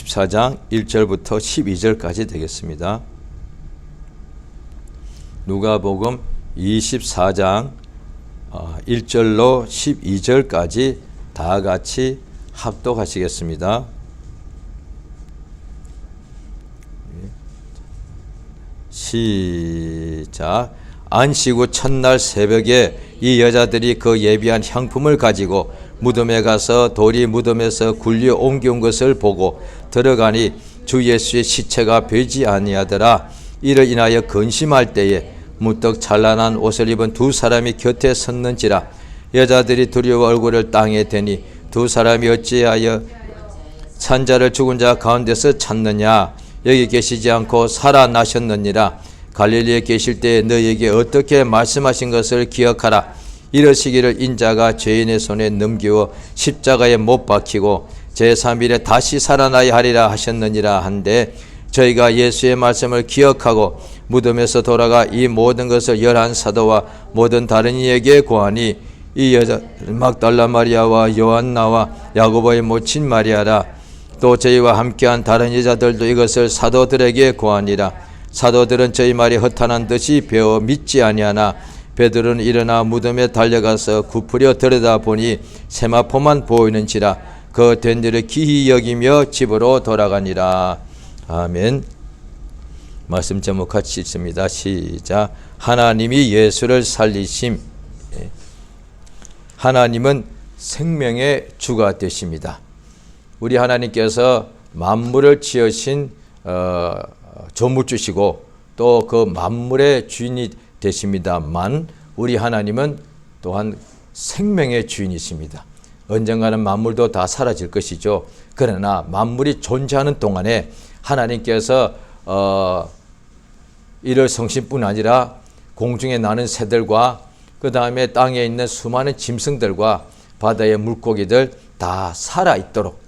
24장 1절부터 12절까지 되겠습니다. 누가복음 24장 1절로 12절까지 다 같이 합독하시겠습니다. 시작. 안식 후 첫날 새벽에 이 여자들이 그 예비한 향품을 가지고 무덤에 가서 돌이 무덤에서 굴려 옮겨온 것을 보고 들어가니 주 예수의 시체가 보이지 아니하더라. 이를 인하여 근심할 때에 무떡 찬란한 옷을 입은 두 사람이 곁에 섰는지라. 여자들이 두려워 얼굴을 땅에 대니 두 사람이 어찌하여 산자를 죽은 자 가운데서 찾느냐. 여기 계시지 않고 살아나셨느니라. 갈릴리에 계실 때에 너희에게 어떻게 말씀하신 것을 기억하라. 이러시기를 인자가 죄인의 손에 넘기워 십자가에 못 박히고 제3일에 다시 살아나야 하리라 하셨느니라 한데, 저희가 예수의 말씀을 기억하고 무덤에서 돌아가 이 모든 것을 11사도와 모든 다른 이에게 고하니, 이 여자 막달라 마리아와 요한나와 야고보의 모친 마리아라. 또 저희와 함께한 다른 여자들도 이것을 사도들에게 고하니라. 사도들은 저희 말이 허탄한 듯이 배워 믿지 아니하나 베드로는 일어나 무덤에 달려가서 굽으려 들여다보니 세마포만 보이는지라. 그 된 일을 기히 여기며 집으로 돌아가니라. 아멘. 말씀 제목 같이 읽습니다. 시작. 하나님이 예수를 살리심. 하나님은 생명의 주가 되십니다. 우리 하나님께서 만물을 지으신 조물주시고 또 그 만물의 주인이 되십니다만, 우리 하나님은 또한 생명의 주인이십니다. 언젠가는 만물도 다 사라질 것이죠. 그러나 만물이 존재하는 동안에 하나님께서 이를 성신뿐 아니라 공중에 나는 새들과 그 다음에 땅에 있는 수많은 짐승들과 바다의 물고기들 다 살아있도록,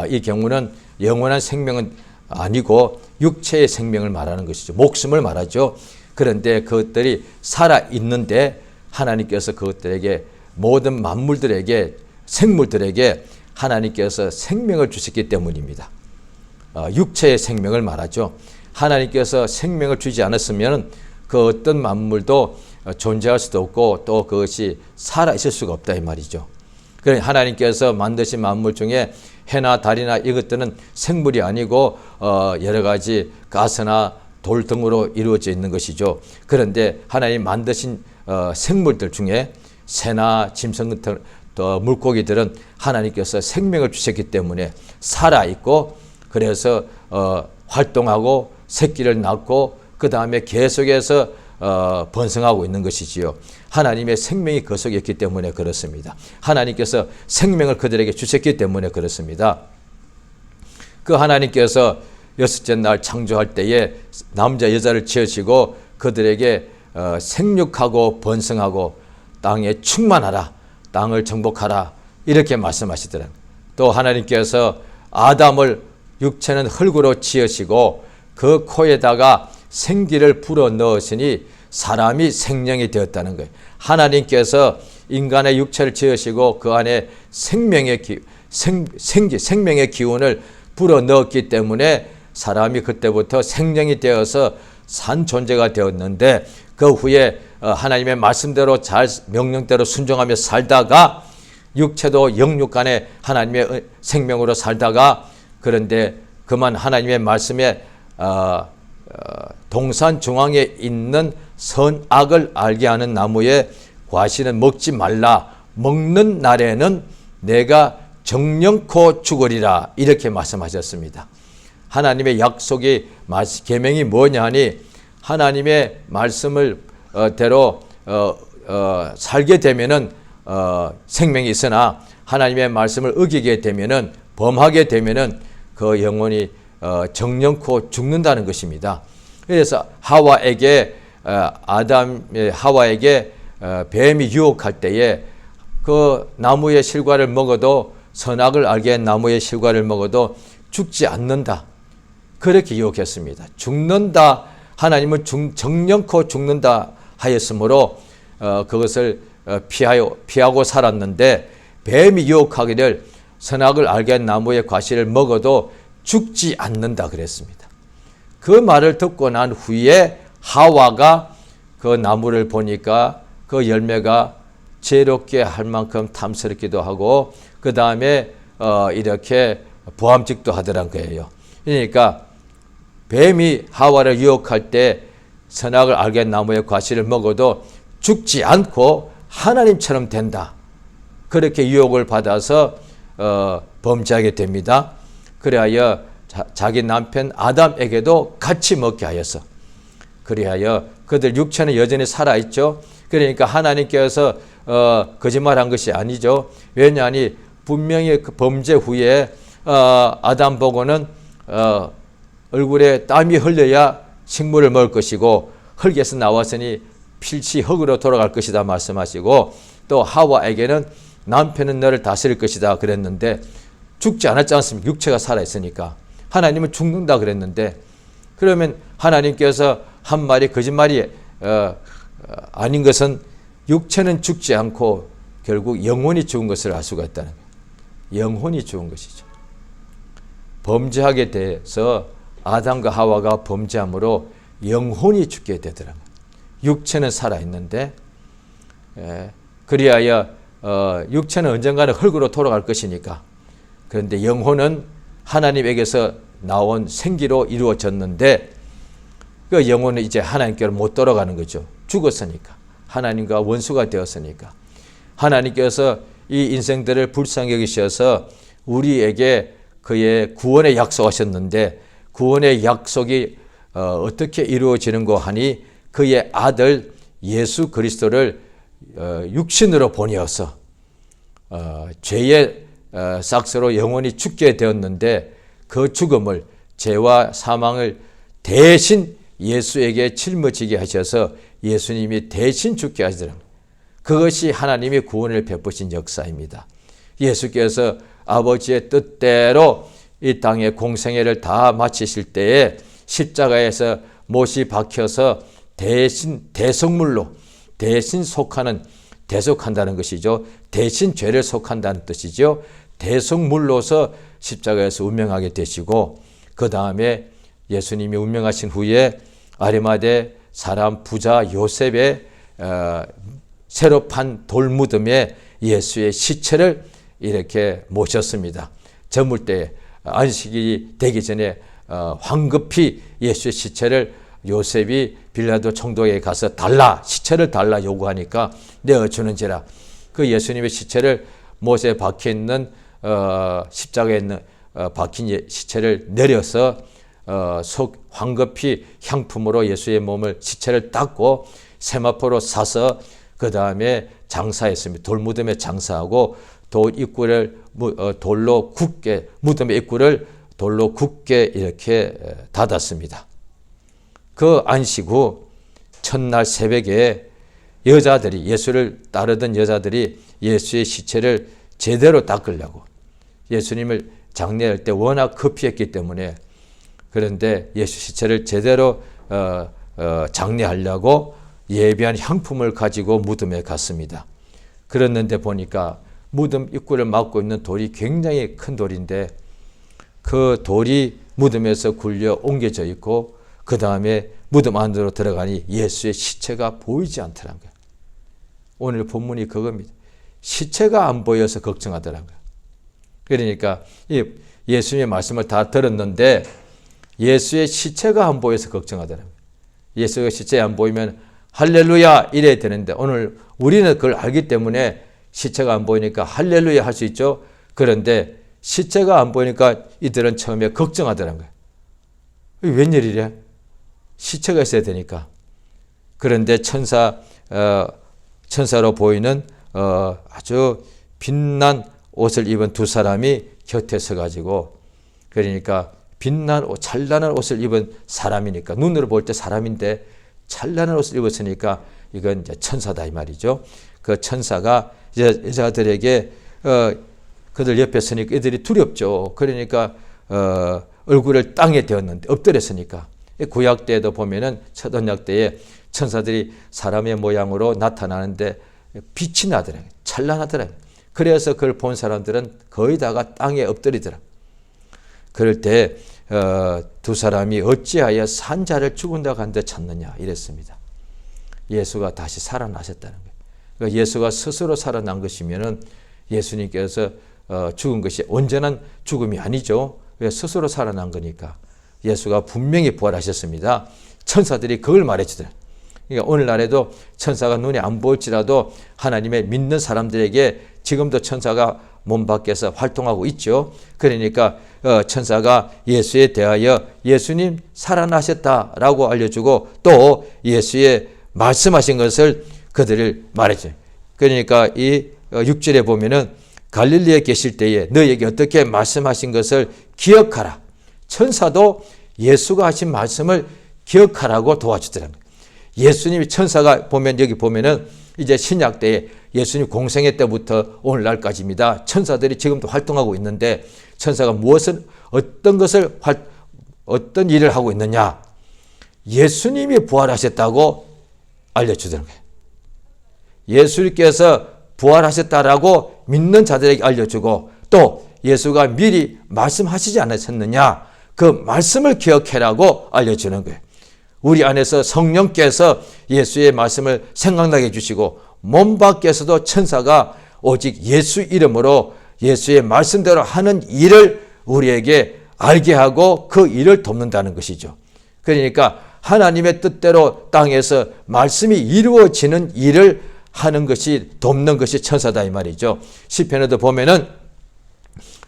이 경우는 영원한 생명은 아니고 육체의 생명을 말하는 것이죠. 목숨을 말하죠. 그런데 그것들이 살아있는데 하나님께서 그것들에게, 모든 만물들에게, 생물들에게 하나님께서 생명을 주셨기 때문입니다. 육체의 생명을 말하죠. 하나님께서 생명을 주지 않았으면 그 어떤 만물도 존재할 수도 없고 또 그것이 살아있을 수가 없다 이 말이죠. 그러니 하나님께서 만드신 만물 중에 해나 달이나 이것들은 생물이 아니고 여러 가지 가스나 돌 등으로 이루어져 있는 것이죠. 그런데 하나님 만드신 생물들 중에 새나 짐승 같은 물고기들은 하나님께서 생명을 주셨기 때문에 살아있고, 그래서 활동하고 새끼를 낳고 그 다음에 계속해서 번성하고 있는 것이지요. 하나님의 생명이 그 속에 있기 때문에 그렇습니다. 하나님께서 생명을 그들에게 주셨기 때문에 그렇습니다. 그 하나님께서 여섯째 날 창조할 때에 남자 여자를 지으시고 그들에게 생육하고 번성하고 땅에 충만하라, 땅을 정복하라, 이렇게 말씀하시더라고요. 또 하나님께서 아담을 육체는 흙으로 지으시고 그 코에다가 생기를 불어 넣으시니 사람이 생명이 되었다는 거예요. 하나님께서 인간의 육체를 지으시고 그 안에 생명의 기운을 불어 넣었기 때문에 사람이 그때부터 생명이 되어서 산 존재가 되었는데, 그 후에 하나님의 말씀대로 잘 명령대로 순종하며 살다가 육체도 영육간에 하나님의 생명으로 살다가, 그런데 그만 하나님의 말씀에 동산 중앙에 있는 선악을 알게 하는 나무의 과실은 먹지 말라. 먹는 날에는 내가 정령코 죽으리라. 이렇게 말씀하셨습니다. 하나님의 약속이, 계명이 뭐냐 하니, 하나님의 말씀을 대로 살게 되면은 생명이 있으나 하나님의 말씀을 어기게 되면은, 범하게 되면은 그 영혼이 정령코 죽는다는 것입니다. 그래서 하와에게 뱀이 유혹할 때에 그 나무의 실과를 먹어도, 선악을 알게 한 나무의 실과를 먹어도 죽지 않는다, 그렇게 유혹했습니다. 죽는다, 하나님은 정령코 죽는다 하였으므로 그것을 피하고 살았는데, 뱀이 유혹하기를 선악을 알게 한 나무의 과실을 먹어도 죽지 않는다 그랬습니다. 그 말을 듣고 난 후에 하와가 그 나무를 보니까 그 열매가 죄롭게 할 만큼 탐스럽기도 하고 그 다음에 이렇게 보암직도 하더란 거예요. 그러니까 뱀이 하와를 유혹할 때 선악을 알게 나무의 과실을 먹어도 죽지 않고 하나님처럼 된다. 그렇게 유혹을 받아서 범죄하게 됩니다. 그리하여 자기 남편 아담에게도 같이 먹게 하였어. 그리하여 그들 육체는 여전히 살아있죠. 그러니까 하나님께서 거짓말한 것이 아니죠. 왜냐하니 분명히 그 범죄 후에 아담 보고는 얼굴에 땀이 흘려야 식물을 먹을 것이고 흙에서 나왔으니 필시 흙으로 돌아갈 것이다 말씀하시고 또 하와에게는 남편은 너를 다스릴 것이다 그랬는데 죽지 않았지 않습니까? 육체가 살아있으니까. 하나님은 죽는다 그랬는데 그러면 하나님께서 한 말이 거짓말이 아닌 것은 육체는 죽지 않고 결국 영혼이 죽은 것을 알 수가 있다는 거예요. 영혼이 죽은 것이죠. 범죄하게 돼서 아담과 하와가 범죄함으로 영혼이 죽게 되더라고요. 육체는 살아있는데 그리하여 육체는 언젠가는 흙으로 돌아갈 것이니까 그런데 영혼은 하나님에게서 나온 생기로 이루어졌는데 그 영혼은 이제 하나님께로 못 돌아가는 거죠. 죽었으니까. 하나님과 원수가 되었으니까. 하나님께서 이 인생들을 불쌍히 여기셔서 우리에게 그의 구원의 약속하셨는데 구원의 약속이 어떻게 이루어지는고 하니 그의 아들 예수 그리스도를 육신으로 보내어서 죄의 삭스로 영원히 죽게 되었는데 그 죽음을 죄와 사망을 대신 예수에게 짊어지게 하셔서 예수님이 대신 죽게 하시더랍니다. 그것이 하나님이 구원을 베푸신 역사입니다. 예수께서 아버지의 뜻대로 이 땅의 공생애를 다 마치실 때에 십자가에서 못이 박혀서 대신 대속물로 대신 속하는 대속한다는 것이죠. 대신 죄를 속한다는 뜻이죠. 대속물로서 십자가에서 운명하게 되시고 그 다음에 예수님이 운명하신 후에 아리마대 사람 부자 요셉의 새로 판 돌무덤에 예수의 시체를 이렇게 모셨습니다. 저물 때 안식이 되기 전에 황급히 예수의 시체를 요셉이 빌라도 총독에게 가서 달라 시체를 달라 요구하니까 내어 주는지라 그 예수님의 시체를 못에 박혀 있는 십자가에 있는 박힌 시체를 내려서 황급히 향품으로 예수의 몸을 시체를 닦고 세마포로 사서 그 다음에 장사했습니다. 돌무덤에 장사하고 돌 입구를 돌로 굳게 무덤의 입구를 돌로 굳게 이렇게 닫았습니다. 그 안식 후 첫날 새벽에 여자들이 예수를 따르던 여자들이 예수의 시체를 제대로 닦으려고 예수님을 장례할 때 워낙 급히 했기 때문에 그런데 예수 시체를 제대로 장례하려고 예비한 향품을 가지고 무덤에 갔습니다. 그랬는데 보니까 무덤 입구를 막고 있는 돌이 굉장히 큰 돌인데 그 돌이 무덤에서 굴려 옮겨져 있고 그 다음에 무덤 안으로 들어가니 예수의 시체가 보이지 않더라는 거예요. 오늘 본문이 그겁니다. 시체가 안 보여서 걱정하더라는 거예요. 그러니까 예수님의 말씀을 다 들었는데 예수의 시체가 안 보여서 걱정하더라는 거예요. 예수의 시체 안 보이면 할렐루야 이래야 되는데 오늘 우리는 그걸 알기 때문에 시체가 안 보이니까 할렐루야 할 수 있죠. 그런데 시체가 안 보이니까 이들은 처음에 걱정하더라는 거예요. 웬일이래? 시체가 있어야 되니까. 그런데 천사로 보이는 아주 빛난 옷을 입은 두 사람이 곁에 서가지고 그러니까 빛난 옷, 찬란한 옷을 입은 사람이니까 눈으로 볼 때 사람인데 찬란한 옷을 입었으니까 이건 이제 천사다 이 말이죠. 그 천사가 이제 여자들에게 그들 옆에 서니까 이들이 두렵죠. 그러니까 얼굴을 땅에 대었는데 엎드렸으니까 구약 때에도 보면은 첫 언약 때에 천사들이 사람의 모양으로 나타나는데 빛이 나더라고요. 찬란하더라고요. 그래서 그걸 본 사람들은 거의 다가 땅에 엎드리더라. 그럴 때 두 사람이 어찌하여 산 자를 죽은다고 한데 찾느냐 이랬습니다. 예수가 다시 살아나셨다는 거예요. 그러니까 예수가 스스로 살아난 것이면은 예수님께서 죽은 것이 온전한 죽음이 아니죠. 왜? 스스로 살아난 거니까. 예수가 분명히 부활하셨습니다. 천사들이 그걸 말해주더라. 그러니까 오늘날에도 천사가 눈에 안 보일지라도 하나님의 믿는 사람들에게 지금도 천사가 몸 밖에서 활동하고 있죠. 그러니까 천사가 예수에 대하여 예수님 살아나셨다라고 알려주고 또 예수의 말씀하신 것을 그들을 말해줘요. 그러니까 이 6절에 보면은 갈릴리에 계실 때에 너에게 어떻게 말씀하신 것을 기억하라. 천사도 예수가 하신 말씀을 기억하라고 도와주더라고요. 예수님이 천사가 보면 여기 보면은 이제 신약 때에 예수님 공생애 때부터 오늘날까지입니다. 천사들이 지금도 활동하고 있는데 천사가 어떤 일을 하고 있느냐? 예수님이 부활하셨다고 알려주더라는 거예요. 예수님께서 부활하셨다라고 믿는 자들에게 알려주고 또 예수가 미리 말씀하시지 않으셨느냐? 그 말씀을 기억해라고 알려주는 거예요. 우리 안에서 성령께서 예수의 말씀을 생각나게 해주시고 몸 밖에서도 천사가 오직 예수 이름으로 예수의 말씀대로 하는 일을 우리에게 알게 하고 그 일을 돕는다는 것이죠. 그러니까 하나님의 뜻대로 땅에서 말씀이 이루어지는 일을 하는 것이 돕는 것이 천사다 이 말이죠. 시편에도 보면은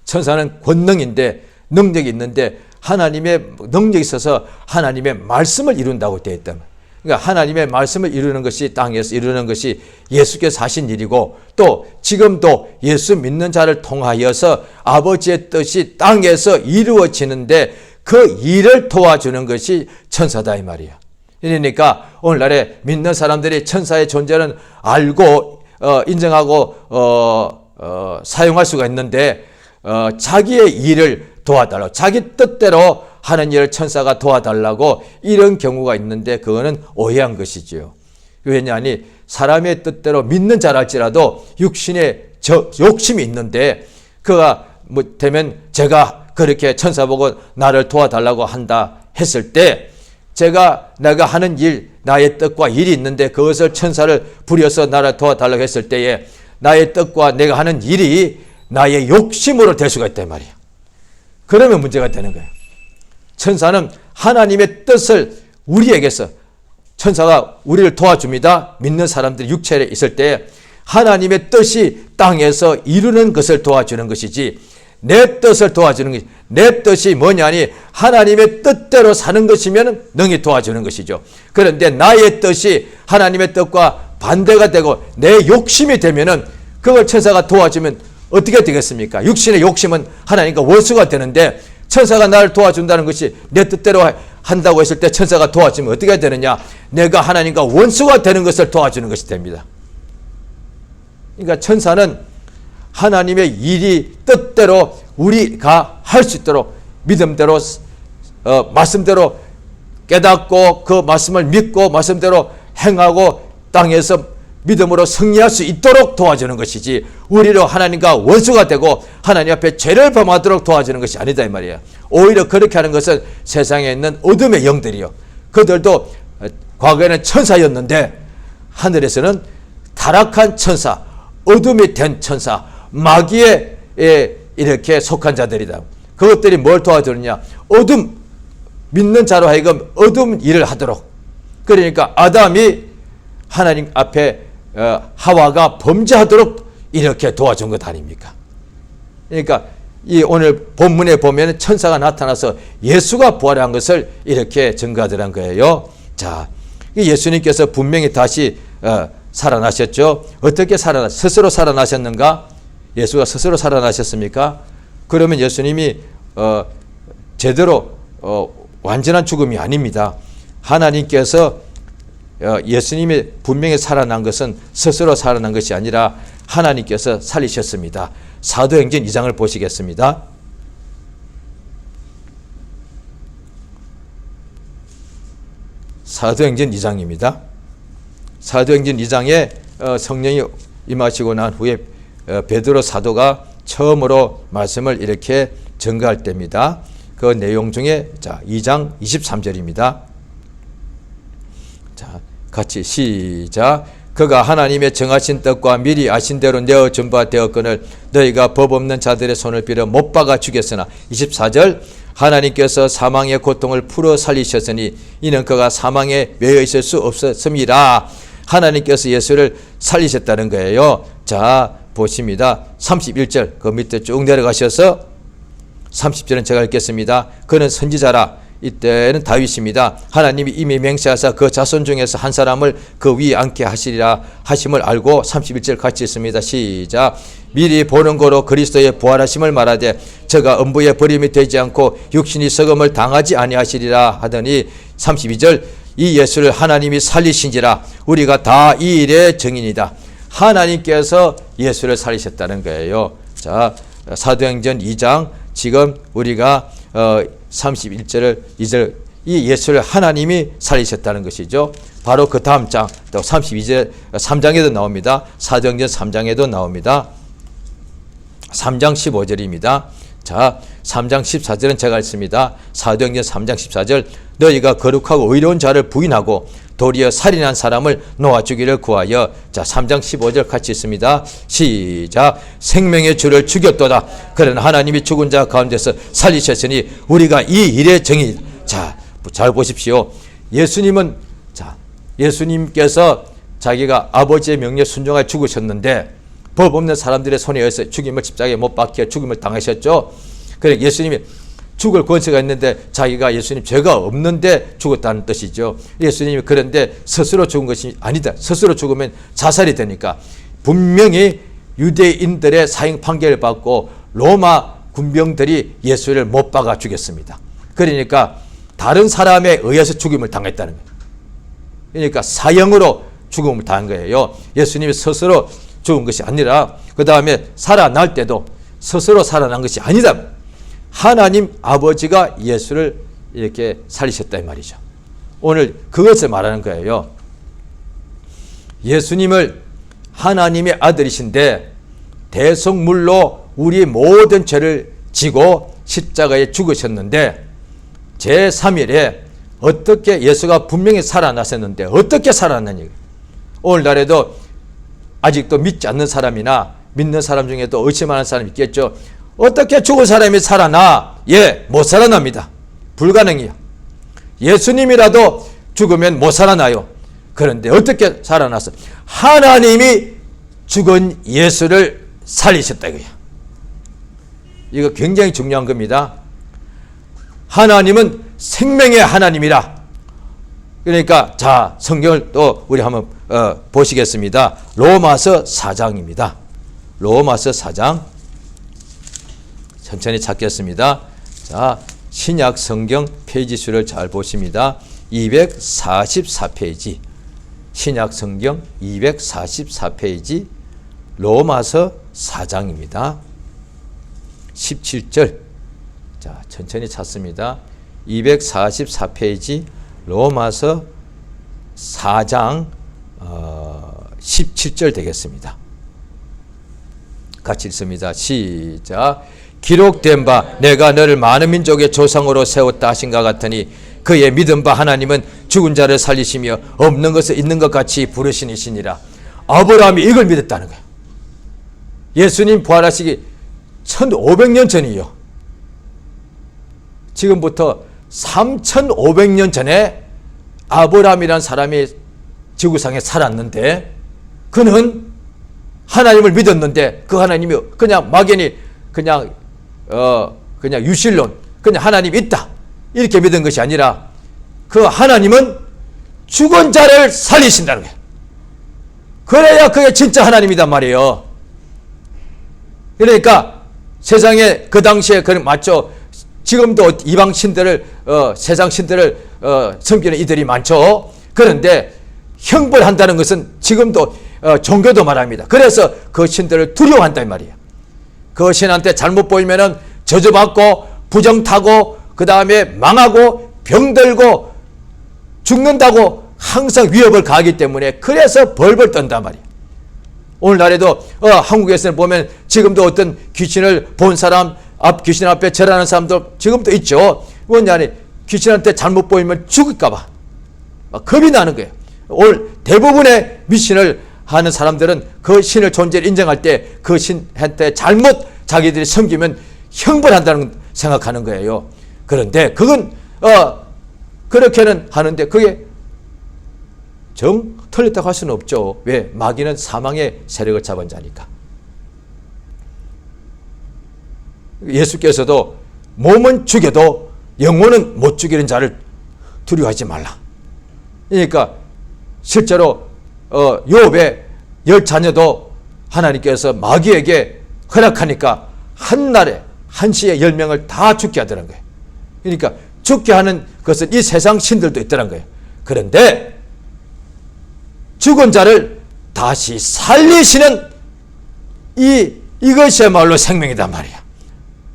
천사는 권능인데 능력이 있는데 하나님의 능력이 있어서 하나님의 말씀을 이룬다고 되어 있다. 그러니까 하나님의 말씀을 이루는 것이 땅에서 이루는 것이 예수께서 하신 일이고 또 지금도 예수 믿는 자를 통하여서 아버지의 뜻이 땅에서 이루어지는데 그 일을 도와주는 것이 천사다 이 말이야. 그러니까 오늘날에 믿는 사람들이 천사의 존재는 알고 인정하고 사용할 수가 있는데 자기의 일을 도와달라고 자기 뜻대로 하는 일을 천사가 도와달라고 이런 경우가 있는데 그거는 오해한 것이지요. 왜냐하니 사람의 뜻대로 믿는 자랄지라도 육신에 욕심이 있는데 그가 되면 제가 그렇게 천사 보고 나를 도와달라고 한다 했을 때 내가 하는 일 나의 뜻과 일이 있는데 그것을 천사를 부려서 나를 도와달라고 했을 때에 나의 뜻과 내가 하는 일이 나의 욕심으로 될 수가 있단 말이에요. 그러면 문제가 되는 거예요. 천사는 하나님의 뜻을 우리에게서 천사가 우리를 도와줍니다. 믿는 사람들이 육체에 있을 때 하나님의 뜻이 땅에서 이루는 것을 도와주는 것이지 내 뜻을 도와주는 것이 내 뜻이 뭐냐니 하나님의 뜻대로 사는 것이면 능히 도와주는 것이죠. 그런데 나의 뜻이 하나님의 뜻과 반대가 되고 내 욕심이 되면은 그걸 천사가 도와주면 어떻게 되겠습니까? 육신의 욕심은 하나님과 원수가 되는데 천사가 나를 도와준다는 것이 내 뜻대로 한다고 했을 때 천사가 도와주면 어떻게 되느냐? 내가 하나님과 원수가 되는 것을 도와주는 것이 됩니다. 그러니까 천사는 하나님의 일이 뜻대로 우리가 할 수 있도록 믿음대로 말씀대로 깨닫고 그 말씀을 믿고 말씀대로 행하고 땅에서 믿음으로 승리할 수 있도록 도와주는 것이지 우리로 하나님과 원수가 되고 하나님 앞에 죄를 범하도록 도와주는 것이 아니다 이 말이에요. 오히려 그렇게 하는 것은 세상에 있는 어둠의 영들이요. 그들도 과거에는 천사였는데 하늘에서는 타락한 천사, 어둠이 된 천사, 마귀에 이렇게 속한 자들이다. 그것들이 뭘 도와주느냐? 어둠, 믿는 자로 하여금 어둠 일을 하도록. 그러니까 아담이 하나님 앞에 하와가 범죄하도록 이렇게 도와준 것 아닙니까? 그러니까 이 오늘 본문에 보면 천사가 나타나서 예수가 부활한 것을 이렇게 증거하더란 거예요. 자, 예수님께서 분명히 다시 살아나셨죠. 어떻게 스스로 살아나셨는가? 예수가 스스로 살아나셨습니까? 그러면 예수님이 제대로 완전한 죽음이 아닙니다. 하나님께서 예수님이 분명히 살아난 것은 스스로 살아난 것이 아니라 하나님께서 살리셨습니다. 사도행전 2장을 보시겠습니다. 사도행전 2장입니다. 사도행전 2장에 성령이 임하시고 난 후에 베드로 사도가 처음으로 말씀을 이렇게 증거할 때입니다. 그 내용 중에 자 2장 23절입니다. 자, 같이 시작. 그가 하나님의 정하신 뜻과 미리 아신 대로 내어 준 바 되었거늘 너희가 법 없는 자들의 손을 빌어 못 박아 죽였으나 24절 하나님께서 사망의 고통을 풀어 살리셨으니 이는 그가 사망에 매여 있을 수 없었음이라. 하나님께서 예수를 살리셨다는 거예요. 자 보십니다. 31절 그 밑에 쭉 내려가셔서 30절은 제가 읽겠습니다. 그는 선지자라. 이때는 다윗입니다. 하나님이 이미 맹세하사 그 자손 중에서 한 사람을 그 위에 앉게 하시리라 하심을 알고 31절 같이 있습니다. 시작. 미리 보는 거로 그리스도의 부활하심을 말하되 저가 음부에 버림이 되지 않고 육신이 썩음을 당하지 아니하시리라 하더니 32절 이 예수를 하나님이 살리신지라 우리가 다 이 일의 증인이다. 하나님께서 예수를 살리셨다는 거예요. 자 사도행전 2장 지금 우리가 31절을 이절 이 예수를 하나님이 살리셨다는 것이죠. 바로 그 다음 장 또 32절 3장에도 나옵니다. 사도행전 3장에도 나옵니다. 3장 15절입니다. 자 3장 14절은 제가 읽습니다. 사도행전 3장 14절 너희가 거룩하고 의로운 자를 부인하고 도리어 살인한 사람을 놓아주기를 구하여 자 3장 15절 같이 있습니다. 시작. 생명의 주를 죽였도다. 그러나 하나님이 죽은 자 가운데서 살리셨으니 우리가 이 일의 정의이다. 자, 잘 보십시오. 예수님은 자 예수님께서 자기가 아버지의 명령에 순종하여 죽으셨는데 법 없는 사람들의 손에 의해서 죽임을 십자가에 못 박혀 죽임을 당하셨죠. 그래 예수님이 죽을 권세가 있는데 자기가 예수님 죄가 없는데 죽었다는 뜻이죠. 예수님이 그런데 스스로 죽은 것이 아니다. 스스로 죽으면 자살이 되니까 분명히 유대인들의 사형 판결을 받고 로마 군병들이 예수를 못 박아 죽였습니다. 그러니까 다른 사람에 의해서 죽임을 당했다는 거예요. 그러니까 사형으로 죽음을 당한 거예요. 예수님이 스스로 죽은 것이 아니라 그 다음에 살아날 때도 스스로 살아난 것이 아니다. 하나님 아버지가 예수를 이렇게 살리셨다 이 말이죠. 오늘 그것을 말하는 거예요. 예수님을 하나님의 아들이신데 대속물로 우리 모든 죄를 지고 십자가에 죽으셨는데 제3일에 어떻게 예수가 분명히 살아나셨는데 어떻게 살아났느냐. 오늘날에도 아직도 믿지 않는 사람이나 믿는 사람 중에도 의심하는 사람이 있겠죠. 어떻게 죽은 사람이 살아나? 예, 못 살아납니다. 불가능해요. 예수님이라도 죽으면 못 살아나요. 그런데 어떻게 살아났어? 하나님이 죽은 예수를 살리셨다 이거야. 이거 굉장히 중요한 겁니다. 하나님은 생명의 하나님이라. 그러니까 자 성경을 또 우리 한번 보시겠습니다. 로마서 4장입니다. 로마서 4장 천천히 찾겠습니다. 자 신약 성경 페이지 수를 잘 보십니다. 244페이지 신약 성경 244페이지 로마서 4장입니다. 17절 자 천천히 찾습니다. 244페이지 로마서 4장 17절 되겠습니다. 같이 읽습니다. 시작. 기록된 바 내가 너를 많은 민족의 조상으로 세웠다 하신가 같으니 그의 믿은 바 하나님은 죽은 자를 살리시며 없는 것을 있는 것 같이 부르시니시니라. 아브라함이 이걸 믿었다는 거예요. 예수님 부활하시기 1500년 전이요. 지금부터 3500년 전에 아브라함이라는 사람이 지구상에 살았는데 그는 하나님을 믿었는데 그 하나님이 그냥 막연히 그냥 유실론 그냥 하나님이 있다 이렇게 믿은 것이 아니라 그 하나님은 죽은 자를 살리신다는 거예요. 그래야 그게 진짜 하나님이단 말이에요. 그러니까 세상에 그 당시에 그 맞죠. 지금도 이방 신들을 세상 신들을 섬기는 이들이 많죠. 그런데 형벌한다는 것은 지금도 종교도 말합니다. 그래서 그 신들을 두려워한단 말이에요. 그 신한테 잘못 보이면은 저주받고 부정타고 그 다음에 망하고 병들고 죽는다고 항상 위협을 가하기 때문에 그래서 벌벌 떤단 말이에요. 오늘날에도 한국에서는 보면 지금도 어떤 귀신을 본 사람 귀신 앞에 절하는 사람도 지금도 있죠. 뭐냐니 귀신한테 잘못 보이면 죽을까봐 막 겁이 나는 거예요. 오늘 대부분의 미신을 하는 사람들은 그 신의 존재를 인정할 때 그 신한테 잘못 자기들이 섬기면 형벌한다는 생각하는 거예요. 그런데 그건 그렇게는 하는데 그게 틀렸다고 할 수는 없죠. 왜? 마귀는 사망의 세력을 잡은 자니까. 예수께서도 몸은 죽여도 영혼은 못 죽이는 자를 두려워하지 말라. 그러니까 실제로 욥의 10자녀도 하나님께서 마귀에게 허락하니까 한날에 한시에 10명을 다 죽게 하더라는 거예요. 그러니까 죽게 하는 것은 이 세상 신들도 있더란 거예요. 그런데 죽은 자를 다시 살리시는 이것이야말로 생명이단 말이야.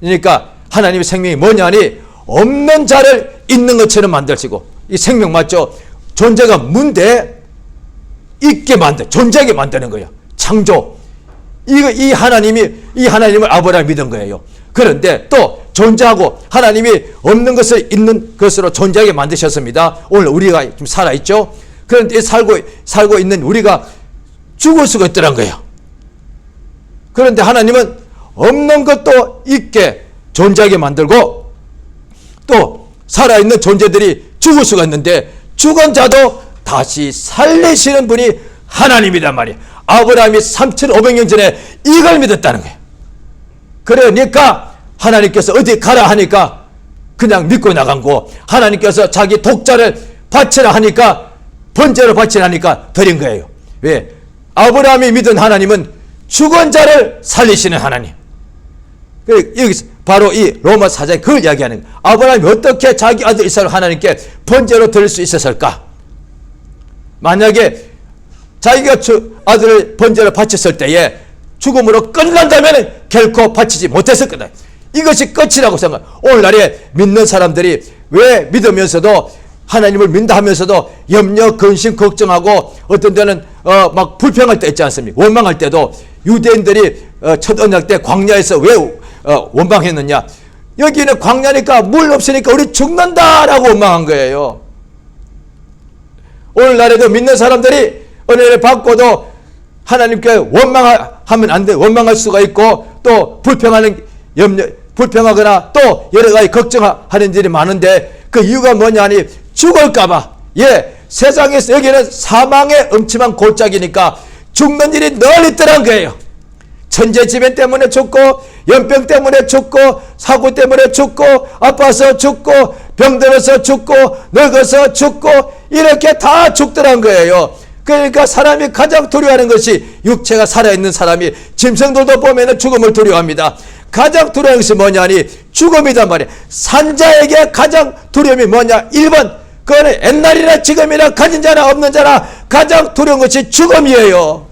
그러니까 하나님의 생명이 뭐냐니 없는 자를 있는 것처럼 만드시고, 이 생명 맞죠? 존재가 문데 있게 존재하게 만드는 거예요. 창조. 이 하나님을 아브라함이 믿은 거예요. 그런데 또 존재하고 하나님이 없는 것을 있는 것으로 존재하게 만드셨습니다. 오늘 우리가 지금 살아있죠? 그런데 살고 있는 우리가 죽을 수가 있더란 거예요. 그런데 하나님은 없는 것도 있게 존재하게 만들고 또 살아있는 존재들이 죽을 수가 있는데 죽은 자도 다시 살리시는 분이 하나님이란 말이에요. 아브라함이 3,500년 전에 이걸 믿었다는 거예요. 그러니까 하나님께서 어디 가라 하니까 그냥 믿고 나간 거, 하나님께서 자기 독자를 바치라 하니까 번제로 바치라 하니까 드린 거예요. 왜? 아브라함이 믿은 하나님은 죽은 자를 살리시는 하나님. 여기서 바로 이 로마 사장이 그걸 이야기하는 거예요. 아브라함이 어떻게 자기 아들 이삭을 하나님께 번제로 드릴 수 있었을까? 만약에 자기가 아들을 번제로 바쳤을 때에 죽음으로 끝난다면 결코 바치지 못했을 거다. 이것이 끝이라고 생각. 오늘날에 믿는 사람들이 왜 믿으면서도 하나님을 믿는다 하면서도 염려, 근심, 걱정하고 어떤 때는 막 불평할 때 있지 않습니까? 원망할 때도 유대인들이 첫 언약 때 광야에서 왜 원망했느냐? 여기는 광야니까 물 없으니까 우리 죽는다라고 원망한 거예요. 오늘날에도 믿는 사람들이 은혜를 받고도 하나님께 원망하면 안 돼. 원망할 수가 있고 또 불평하거나 또 여러 가지 걱정하는 일이 많은데 그 이유가 뭐냐니 죽을까봐. 세상에서 여기는 사망의 음침한 골짜기니까 죽는 일이 늘 있더란 거예요. 천재지변 때문에 죽고, 연병 때문에 죽고, 사고 때문에 죽고, 아파서 죽고, 병들어서 죽고, 늙어서 죽고, 이렇게 다 죽더란 거예요. 그러니까 사람이 가장 두려워하는 것이, 육체가 살아있는 사람이, 짐승들도 보면 죽음을 두려워합니다. 가장 두려워하는 것이 뭐냐니 죽음이단 말이에요. 산자에게 가장 두려움이 뭐냐? 1번, 그거는 옛날이나 지금이나 가진 자나 없는 자나 가장 두려운 것이 죽음이에요.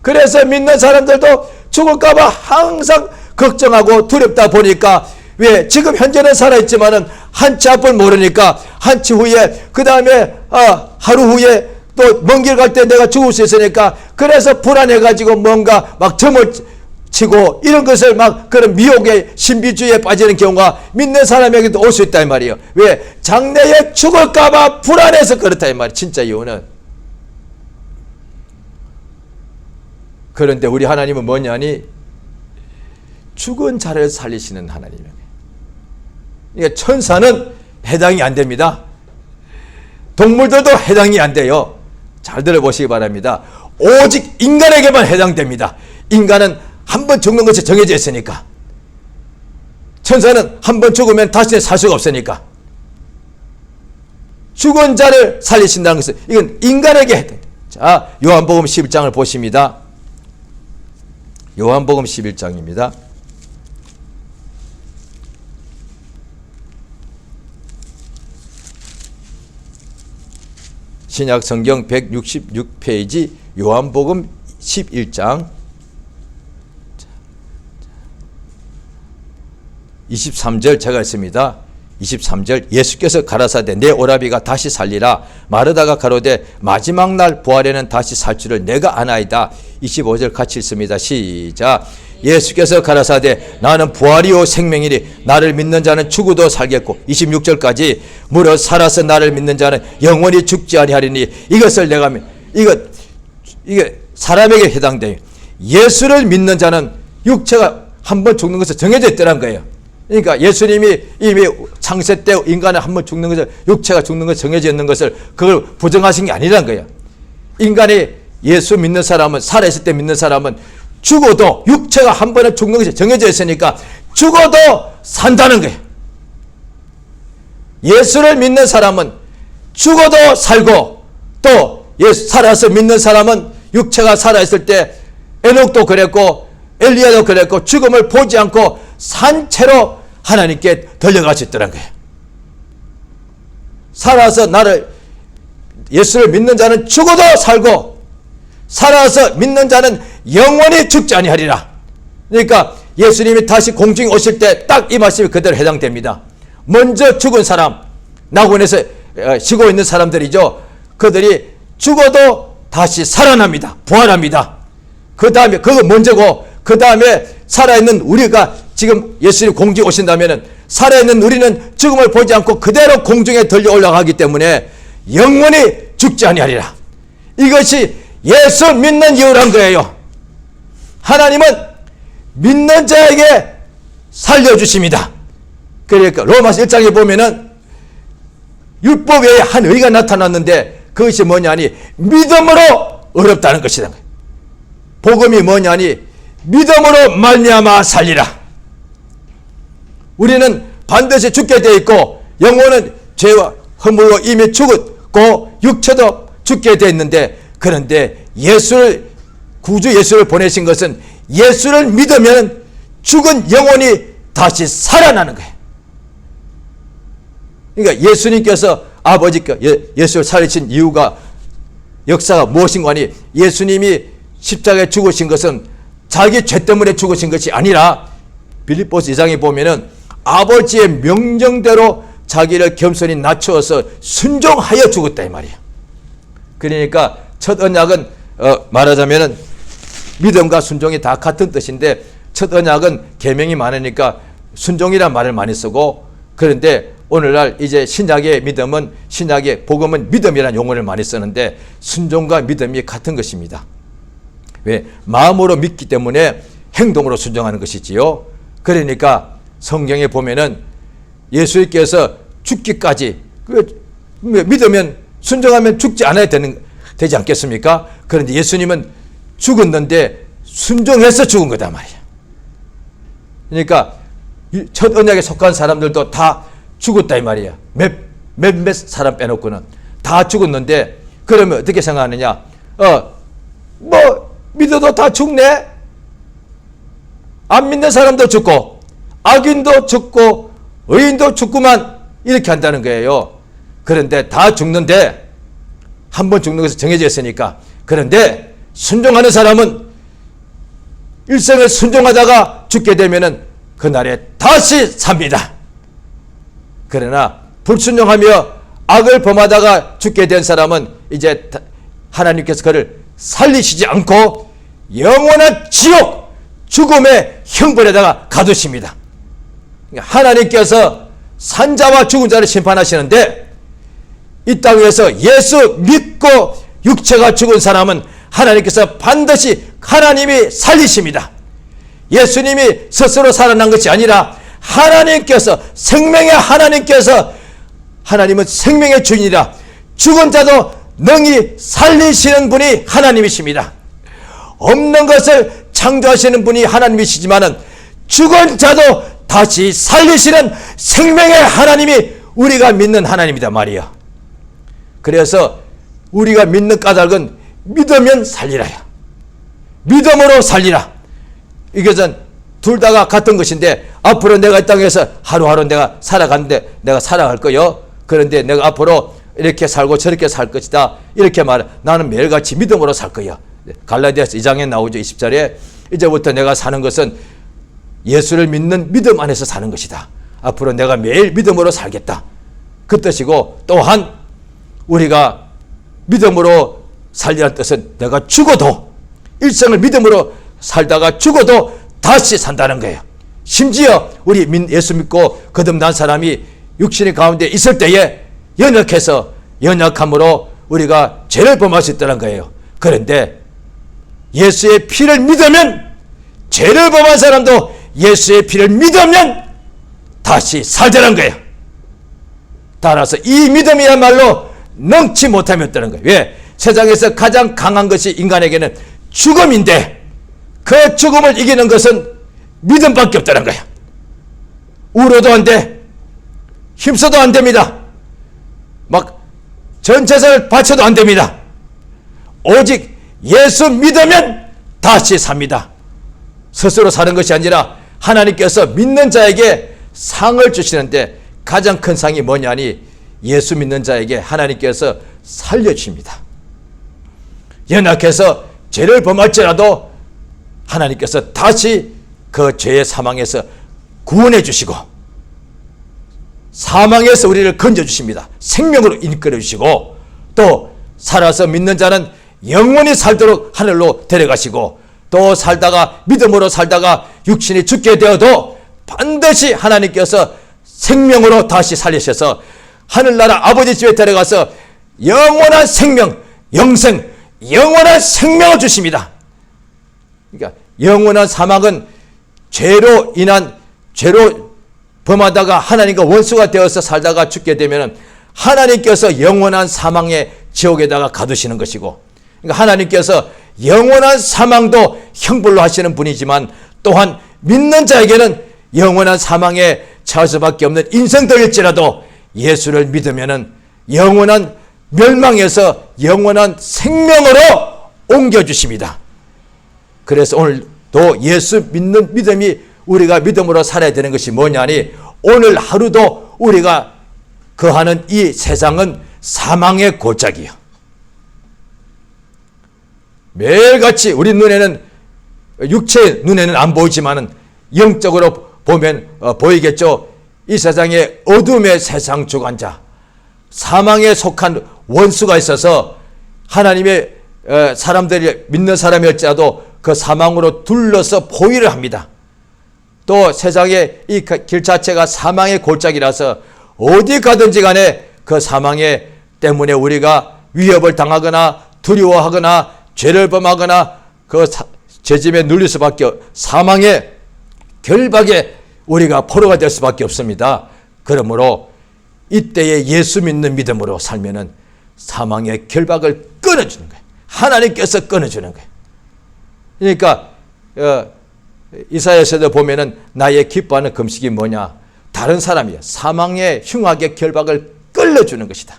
그래서 믿는 사람들도 죽을까봐 항상 걱정하고 두렵다 보니까, 왜? 지금 현재는 살아있지만은 한치 앞을 모르니까 한치 후에, 그 다음에 하루 후에 또 먼 길 갈 때 내가 죽을 수 있으니까, 그래서 불안해가지고 뭔가 막 점을 치고 이런 것을 막 그런 미혹의 신비주의에 빠지는 경우가 믿는 사람에게도 올 수 있다 이 말이에요. 왜? 장래에 죽을까봐 불안해서 그렇다 이 말이에요. 진짜 이유는. 그런데 우리 하나님은 뭐냐니 죽은 자를 살리시는 하나님이에요. 그러니까 천사는 해당이 안 됩니다. 동물들도 해당이 안 돼요. 잘 들어보시기 바랍니다. 오직 인간에게만 해당됩니다. 인간은 한 번 죽는 것이 정해져 있으니까. 천사는 한 번 죽으면 다시 살 수가 없으니까. 죽은 자를 살리신다는 것은 이건 인간에게 해당됩니다. 자, 요한복음 11장을 보십니다. 요한복음 11장입니다. 신약 성경 166페이지 요한복음 11장 23절 제가 읽습니다. 23절 예수께서 가라사대 내 오라비가 다시 살리라. 마르다가 가로되 마지막 날 부활에는 다시 살 줄을 내가 아나이다. 25절 같이 읽습니다. 시작. 예수께서 가라사대 나는 부활이요 생명이니 나를 믿는 자는 죽어도 살겠고 26절까지 무릇 살아서 나를 믿는 자는 영원히 죽지 아니하리니 이것을 내가 이게 사람에게 해당돼요. 예수를 믿는 자는 육체가 한번 죽는 것을 정해져 있더란 거예요. 그러니까 예수님이 이미 창세 때 인간은 한번 죽는 것을, 육체가 죽는 것을 정해져 있는 것을 그걸 부정하신 게 아니란 거예요. 인간이 예수 믿는 사람은, 살아있을 때 믿는 사람은 죽어도 육체가 한 번에 죽는 것이 정해져 있으니까 죽어도 산다는 거예요. 예수를 믿는 사람은 죽어도 살고, 또 살아서 믿는 사람은 육체가 살아있을 때 에녹도 그랬고 엘리야도 그랬고 죽음을 보지 않고 산 채로 하나님께 들려갈 수 있더란 거예요. 살아서 예수를 믿는 자는 죽어도 살고 살아서 믿는 자는 영원히 죽지 아니하리라. 그러니까 예수님이 다시 공중에 오실 때 딱 이 말씀이 그대로 해당됩니다. 먼저 죽은 사람, 낙원에서 쉬고 있는 사람들이죠. 그들이 죽어도 다시 살아납니다. 부활합니다. 그 다음에 그거 먼저고, 그 다음에 살아있는 우리가 지금 예수님 공중에 오신다면 살아있는 우리는 죽음을 보지 않고 그대로 공중에 들려 올라가기 때문에 영원히 죽지 아니하리라. 이것이 예수 믿는 이유란 거예요. 하나님은 믿는 자에게 살려주십니다. 그러니까 로마서 1장에 보면은 율법 외에 한 의가 나타났는데 그것이 뭐냐니 믿음으로 어렵다는 것이다. 복음이 뭐냐니 믿음으로 말미암아 살리라. 우리는 반드시 죽게 되어 있고 영혼은 죄와 허물로 이미 죽었고 육체도 죽게 되어 있는데, 그런데 구주 예수를 보내신 것은 예수를 믿으면 죽은 영혼이 다시 살아나는 거예요. 그러니까 예수님께서 아버지께 예수를 살리신 이유가, 역사가 무엇인가 하니 예수님이 십자가에 죽으신 것은 자기 죄 때문에 죽으신 것이 아니라 빌립보서 2장에 보면은 아버지의 명령대로 자기를 겸손히 낮추어서 순종하여 죽었다 이 말이에요. 그러니까 첫 언약은 말하자면은 믿음과 순종이 다 같은 뜻인데 첫 언약은 계명이 많으니까 순종이란 말을 많이 쓰고, 그런데 오늘날 이제 신약의 믿음은, 신약의 복음은 믿음이라는 용어를 많이 쓰는데 순종과 믿음이 같은 것입니다. 왜? 마음으로 믿기 때문에 행동으로 순종하는 것이지요. 그러니까 성경에 보면은 예수님께서 죽기까지, 믿으면 순종하면 죽지 않아야 되지 않겠습니까? 그런데 예수님은 죽었는데 순종해서 죽은 거다 말이야. 그러니까 첫 언약에 속한 사람들도 다 죽었다 이 말이야. 몇몇 사람 빼놓고는 다 죽었는데, 그러면 어떻게 생각하느냐? 믿어도 다 죽네? 안 믿는 사람도 죽고 악인도 죽고 의인도 죽구만, 이렇게 한다는 거예요. 그런데 다 죽는데, 한 번 죽는 것이 정해져 있으니까. 그런데 순종하는 사람은 일생을 순종하다가 죽게 되면은 그날에 다시 삽니다. 그러나 불순종하며 악을 범하다가 죽게 된 사람은 이제 하나님께서 그를 살리시지 않고 영원한 지옥, 죽음의 형벌에다가 가두십니다. 하나님께서 산자와 죽은 자를 심판하시는데, 이 땅에서 예수 믿고 육체가 죽은 사람은 하나님께서 반드시 하나님이 살리십니다. 예수님이 스스로 살아난 것이 아니라 하나님께서, 생명의 하나님께서, 하나님은 생명의 주인이라 죽은 자도 능히 살리시는 분이 하나님이십니다. 없는 것을 창조하시는 분이 하나님이시지만은 죽은 자도 다시 살리시는 생명의 하나님이 우리가 믿는 하나님이다 말이야. 그래서 우리가 믿는 까닭은 믿으면 살리라야. 믿음으로 살리라. 이것은 둘 다가 같은 것인데, 앞으로 내가 이 땅에서 하루하루 내가 살아가는데 내가 살아갈 거요. 그런데 내가 앞으로 이렇게 살고 저렇게 살 것이다, 이렇게 말해. 나는 매일같이 믿음으로 살 거야. 갈라디아서 2장에 나오죠. 20절에 이제부터 내가 사는 것은 예수를 믿는 믿음 안에서 사는 것이다. 앞으로 내가 매일 믿음으로 살겠다, 그 뜻이고, 또한 우리가 믿음으로 살리라는 뜻은 내가 죽어도, 일생을 믿음으로 살다가 죽어도 다시 산다는 거예요. 심지어 우리 예수 믿고 거듭난 사람이 육신의 가운데 있을 때에 연약함으로 우리가 죄를 범할 수 있다는 거예요. 그런데 예수의 피를 믿으면, 죄를 범한 사람도 예수의 피를 믿으면 다시 살더란 거예요. 따라서 이 믿음이야말로 능치 못함이 없다는 거예요. 왜? 세상에서 가장 강한 것이 인간에게는 죽음인데, 그 죽음을 이기는 것은 믿음밖에 없다는 거예요. 울어도 안 돼, 힘써도 안 됩니다. 막 전 재산을 바쳐도 안 됩니다. 오직 예수 믿으면 다시 삽니다. 스스로 사는 것이 아니라 하나님께서 믿는 자에게 상을 주시는데, 가장 큰 상이 뭐냐니 예수 믿는 자에게 하나님께서 살려주십니다. 연약해서 죄를 범할지라도 하나님께서 다시 그 죄의 사망에서 구원해 주시고, 사망에서 우리를 건져주십니다. 생명으로 이끌어 주시고, 또 살아서 믿는 자는 영원히 살도록 하늘로 데려가시고, 또 살다가 믿음으로 살다가 육신이 죽게 되어도 반드시 하나님께서 생명으로 다시 살리셔서 하늘나라 아버지 집에 데려가서 영원한 생명, 영생, 영원한 생명을 주십니다. 그러니까 영원한 사망은 죄로 범하다가 하나님과 원수가 되어서 살다가 죽게 되면 하나님께서 영원한 사망의 지옥에다가 가두시는 것이고, 그러니까 하나님께서 영원한 사망도 형벌로 하시는 분이지만, 또한 믿는 자에게는 영원한 사망에 처할 수밖에 없는 인생들일지라도 예수를 믿으면은 영원한 멸망에서 영원한 생명으로 옮겨주십니다. 그래서 오늘도 예수 믿는 믿음이 우리가 믿음으로 살아야 되는 것이 뭐냐니, 오늘 하루도 우리가 거하는 이 세상은 사망의 골짜기요. 매일같이 우리 눈에는, 육체 눈에는 안 보이지만은 영적으로 보면 보이겠죠. 이 세상에 어둠의 세상 주관자, 사망에 속한 원수가 있어서 하나님의 사람들이 믿는 사람일지라도 그 사망으로 둘러서 포위를 합니다. 또 세상의 이 길 자체가 사망의 골짜기라서 어디 가든지 간에 그 사망에 때문에 우리가 위협을 당하거나 두려워하거나 죄를 범하거나 그 죄짐에 눌릴 수밖에, 사망의 결박에 우리가 포로가 될 수밖에 없습니다. 그러므로 이때에 예수 믿는 믿음으로 살면은 사망의 결박을 끊어주는 거예요. 하나님께서 끊어주는 거예요. 그러니까 이사야서도 보면은 나의 기뻐하는 금식이 뭐냐, 다른 사람이야. 사망의 흉악의 결박을 끌어주는 것이다.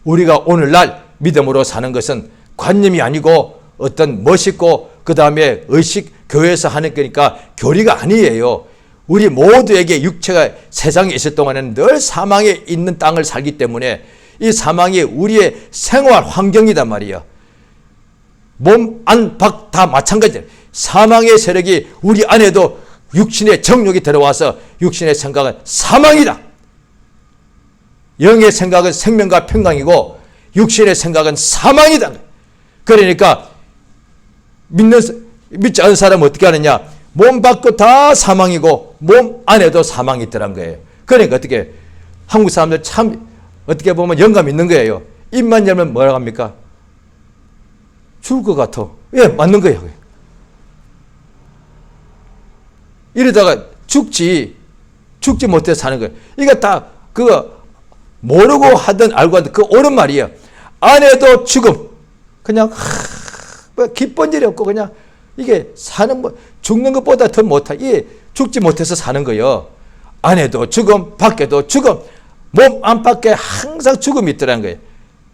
우리가 오늘날 믿음으로 사는 것은 관념이 아니고 어떤 멋있고 그 다음에 의식 교회에서 하는 거니까 교리가 아니에요. 우리 모두에게 육체가 세상에 있을 동안에는 늘 사망에 있는 땅을 살기 때문에 이 사망이 우리의 생활 환경이단 말이에요. 몸, 안, 밖 다 마찬가지예요. 사망의 세력이 우리 안에도 육신의 정욕이 들어와서 육신의 생각은 사망이다. 영의 생각은 생명과 평강이고 육신의 생각은 사망이다. 그러니까 믿지 않은 사람은 어떻게 하느냐, 몸 밖도 다 사망이고 몸 안에도 사망이 있더란 거예요. 그러니까 어떻게, 한국 사람들 참 어떻게 보면 영감 있는 거예요. 입만 열면 뭐라고 합니까? 죽을 것 같아. 예, 맞는 거예요. 이러다가 죽지 못해서 사는 거예요. 이거 다 그거 모르고 하든 알고 하든 그 옳은 말이에요. 안에도 죽음, 그냥 뭐 기쁜 일이 없고 그냥 이게 사는 죽는 것보다 더 못하, 이게 죽지 못해서 사는 거예요. 안에도 죽음, 밖에도 죽음, 몸 안팎에 항상 죽음이 있더라는 거예요.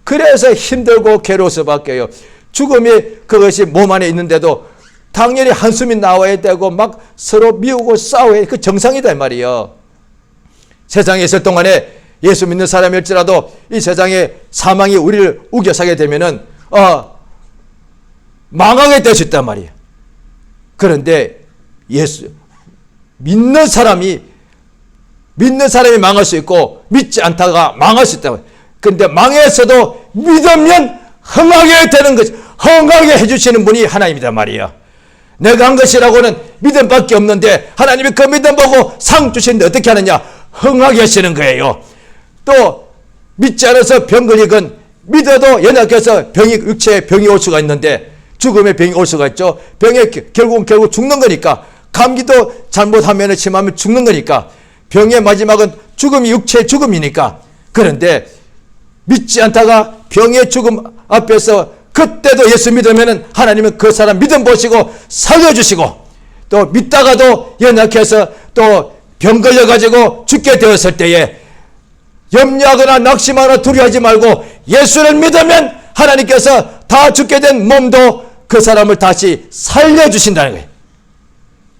그래서 힘들고 괴로울 수밖에요. 죽음이 그것이 몸 안에 있는데도 당연히 한숨이 나와야 되고 막 서로 미우고 싸워야, 그 정상이다 이 말이에요. 세상에 있을 동안에 예수 믿는 사람일지라도 이 세상에 사망이 우리를 우겨사게 되면은 망하게 될 수 있단 말이에요. 그런데 예수 믿는 사람이 망할 수 있고 믿지 않다가 망할 수 있다. 그런데 망해서도 믿으면 흥하게 되는 거지. 흥하게 해주시는 분이 하나님이단 말이에요. 내가 한 것이라고는 믿음밖에 없는데 하나님이 그 믿음 보고 상 주시는데 어떻게 하느냐? 흥하게 하시는 거예요. 또 믿지 않아서 병 걸리건 믿어도 연약해서 육체에 병이 올 수가 있는데 죽음의 병이 올 수가 있죠. 병에 결국 죽는 거니까. 감기도 잘못하면 심하면 죽는 거니까. 병의 마지막은 죽음이 육체의 죽음이니까. 그런데 믿지 않다가 병의 죽음 앞에서 그때도 예수 믿으면 하나님은 그 사람 믿음 보시고 살려주시고, 또 믿다가도 연약해서 또 병 걸려가지고 죽게 되었을 때에 염려하거나 낙심하거나 두려워하지 말고 예수를 믿으면 하나님께서 다 죽게 된 몸도 그 사람을 다시 살려주신다는 거예요.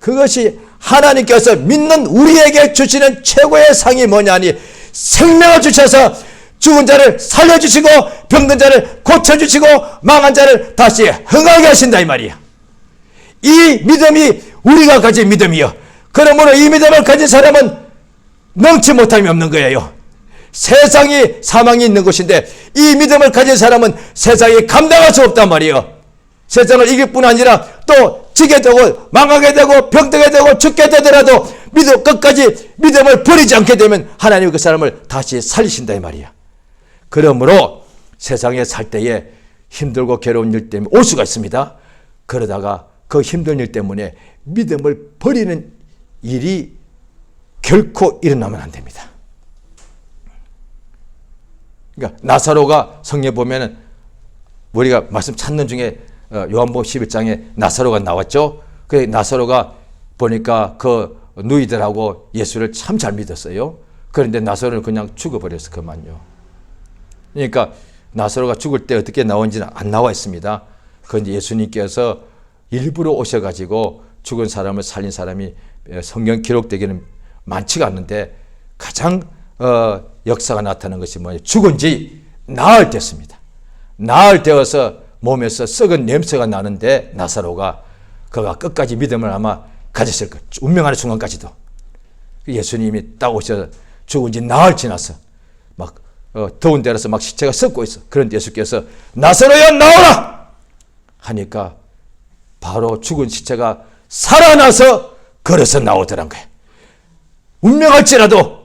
그것이 하나님께서 믿는 우리에게 주시는 최고의 상이 뭐냐니, 생명을 주셔서 죽은 자를 살려주시고 병든 자를 고쳐주시고 망한 자를 다시 흥하게 하신다 이 말이야. 이 믿음이 우리가 가진 믿음이요. 그러므로 이 믿음을 가진 사람은 능치 못함이 없는 거예요. 세상이 사망이 있는 곳인데 이 믿음을 가진 사람은 세상이 감당할 수 없단 말이에요. 세상을 이길 뿐 아니라 또 지게 되고 망하게 되고 병들게 되고 죽게 되더라도 끝까지 믿음을 버리지 않게 되면 하나님이 그 사람을 다시 살리신다 이 말이야. 그러므로 세상에 살 때에 힘들고 괴로운 일 때문에 올 수가 있습니다. 그러다가 그 힘든 일 때문에 믿음을 버리는 일이 결코 일어나면 안 됩니다. 그러니까 나사로가 성경에 보면은 우리가 말씀 찾는 중에 요한복음 11장에 나사로가 나왔죠. 그 나사로가 보니까 그 누이들하고 예수를 참 잘 믿었어요. 그런데 나사로는 그냥 죽어버렸어 그만요. 그러니까 나사로가 죽을 때 어떻게 나온지는 안 나와 있습니다. 그런데 예수님께서 일부러 오셔가지고 죽은 사람을 살린 사람이 성경 기록되기는 많지가 않는데 가장 역사가 나타나는 것이 뭐냐, 죽은 지 나흘 됐습니다. 나흘 되어서 몸에서 썩은 냄새가 나는데 나사로가 그가 끝까지 믿음을 아마 가졌을 것, 운명하는 순간까지도. 예수님이 딱 오셔서 죽은 지 나흘 지나서 막 더운 데라서 막 시체가 썩고 있어. 그런데 예수께서 나사로야 나오라 하니까 바로 죽은 시체가 살아나서 걸어서 나오더란 거예요. 운명할지라도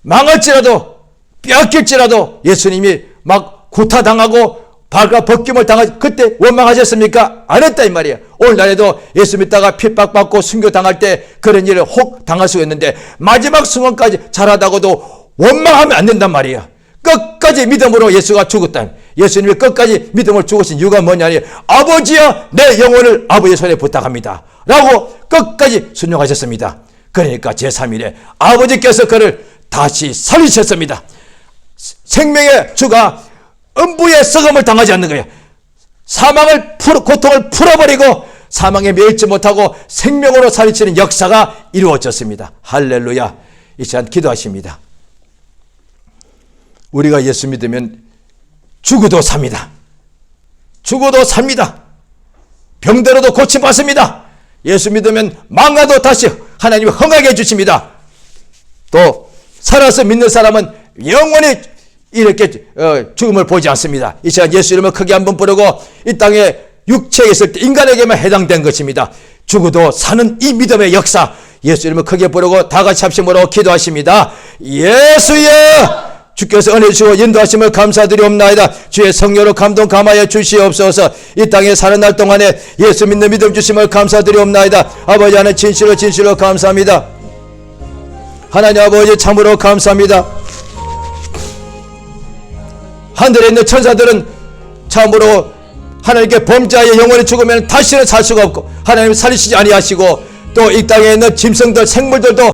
망할지라도 빼앗길지라도 예수님이 막 구타당하고 발과 벗김을 당하지 그때 원망하셨습니까? 안 했다 이 말이에요. 오늘날에도 예수 믿다가 핍박받고 순교당할 때 그런 일을 혹 당할 수가 있는데 마지막 순간까지 잘하다고도 원망하면 안 된단 말이에요. 끝까지 믿음으로 예수가 죽었다. 예수님이 끝까지 믿음을 죽으신 이유가 뭐냐니, 아버지여 내 영혼을 아버지의 손에 부탁합니다 라고 끝까지 순종하셨습니다. 그러니까 제3일에 아버지께서 그를 다시 살리셨습니다. 생명의 주가 음부의 썩음을 당하지 않는 거예요. 고통을 풀어버리고 사망에 매일지 못하고 생명으로 살리시는 역사가 이루어졌습니다. 할렐루야. 이 시간 기도하십니다. 우리가 예수 믿으면 죽어도 삽니다. 죽어도 삽니다. 병들어도 고침받습니다. 예수 믿으면 망가도 다시 하나님이 흥하게 해주십니다. 또 살아서 믿는 사람은 영원히 이렇게 죽음을 보지 않습니다. 이 시간 예수 이름을 크게 한번 부르고 이 땅에 육체에 있을 때 인간에게만 해당된 것입니다. 죽어도 사는 이 믿음의 역사, 예수 이름을 크게 부르고 다 같이 합심으로 기도하십니다. 예수여, 주께서 은혜 주시고 인도하심을 감사드리옵나이다. 주의 성령으로 감동 감하여 주시옵소서. 이 땅에 사는 날 동안에 예수 믿는 믿음 주심을 감사드리옵나이다. 아버지 하나님 진실로 감사합니다. 하나님 아버지 참으로 감사합니다. 하늘에 있는 천사들은 참으로 하나님께 범죄하여 영원히 죽으면 다시는 살 수가 없고 하나님 살리시지 아니하시고, 또 이 땅에 있는 짐승들 생물들도